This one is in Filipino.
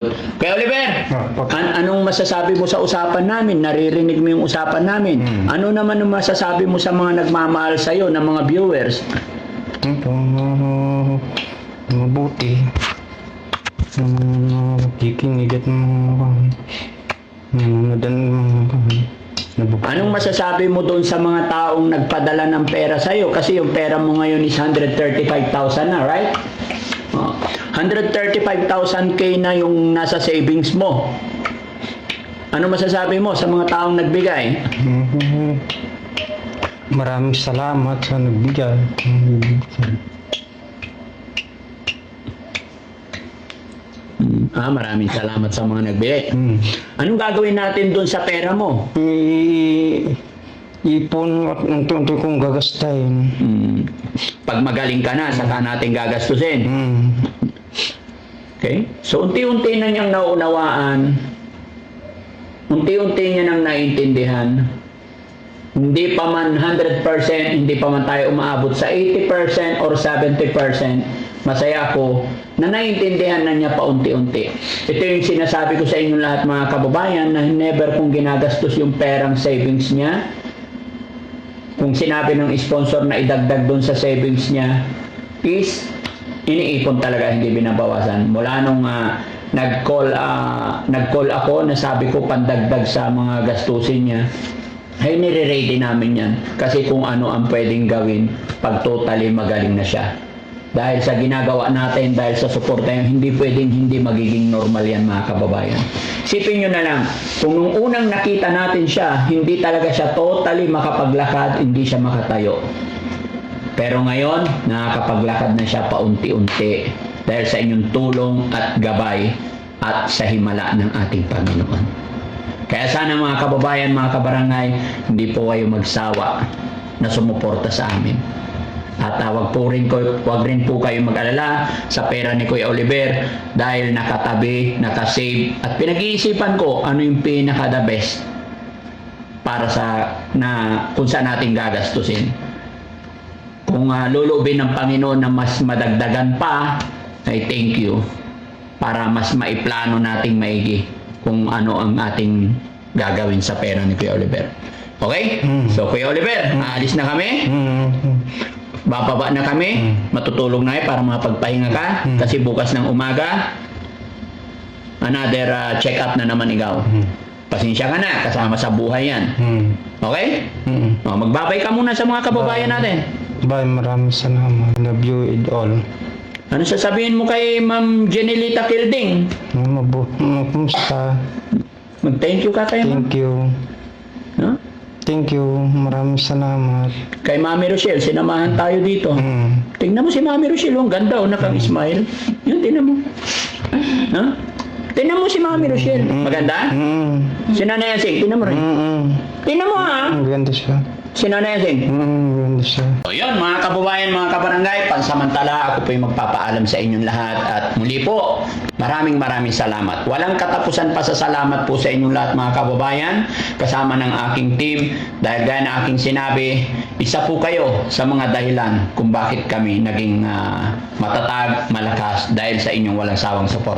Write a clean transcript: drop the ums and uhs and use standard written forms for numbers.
Kaya Oliver, anong masasabi mo sa usapan namin? Naririnig mo yung usapan namin. Ano naman ang masasabi mo sa mga nagmamahal sa'yo, ng mga viewers? Ito, mabuti. Kikinig at Anong masasabi mo doon sa mga taong nagpadala ng pera sa'yo? Kasi yung pera mo ngayon is 135,000 na, right? 135,000K na yung nasa savings mo. Ano masasabi mo sa mga taong nagbigay? Maraming salamat sa nagbigay. Maraming salamat sa mga nagbigay. Anong gagawin natin doon sa pera mo? Ipon at unti-unti kong gagastahin. Pag magaling ka na, saka natin gagastusin. Okay? So, unti-unti na niyang naunawaan, unti-unti niya nang naintindihan. Hindi pa man 100%, hindi pa man tayo umaabot sa 80% or 70%, masaya ako na naiintindihan na niya pa unti-unti. Ito yung sinasabi ko sa inyo lahat mga kababayan, na never kong ginagastos yung perang savings niya. Kung sinabi ng sponsor na idagdag doon sa savings niya, is iniipon talaga, hindi binabawasan. Mula nung nag-call ako, nasabi ko pandagdag sa mga gastusin niya, ay nire-ready namin yan. Kasi kung ano ang pwedeng gawin pag totally magaling na siya. Dahil sa ginagawa natin, dahil sa suporta yan, hindi pwedeng hindi magiging normal yan mga kababayan. Sipin nyo na lang, kung nung unang nakita natin siya, hindi talaga siya totally makapaglakad, hindi siya makatayo. Pero ngayon, nakakapaglakad na siya paunti-unti dahil sa inyong tulong at gabay at sa himala ng ating Panginoon. Kaya sana mga kababayan, mga kabarangay, hindi po kayo magsawa na sumuporta sa amin. At wag rin po kayo mag-alala sa pera ni Kuya Oliver dahil nakatabi, nakasave at pinag-iisipan ko ano yung pinaka-the best para kung saan natin gagastusin. Kung lulubin ng Panginoon na mas madagdagan pa, ay thank you. Para mas maiplano nating maigi kung ano ang ating gagawin sa pera ni Kuya Oliver. Okay? So Kuya Oliver, aalis na kami. Bababa na kami. Matutulog na para mapagpahinga ka. Kasi bukas ng umaga, another check-up na naman ikaw. Pasensya ka na, kasama sa buhay yan. Okay? Magbabay ka muna sa mga kababayan natin. Bye, maraming salamat. Love you and all. Ano sasabihin mo kay Ma'am Jenilita Kilding? Kumusta? Mag-thank you ka kay Ma'am. Thank you. Huh? Thank you. Maraming salamat. Kay Mami Rochelle, sinamahan tayo dito. Tingnan mo si Mami Rochelle, ang ganda, nakang-smile. Yun, tingnan mo. Huh? Tingnan mo si Mami Rochelle. Maganda? Si Nanay Asing, tingnan mo rin. Tingnan mo ha. Maganda siya. Si Nanay Asing. Maganda siya. So yun, mga kababayan, mga kabarangay, pansamantala ako po yung magpapaalam sa inyong lahat. At muli po, maraming salamat. Walang katapusan pa sa salamat po sa inyong lahat mga kababayan, kasama ng aking team. Dahil gaya na aking sinabi, isa po kayo sa mga dahilan kung bakit kami naging matatag, malakas dahil sa inyong walang sawang support.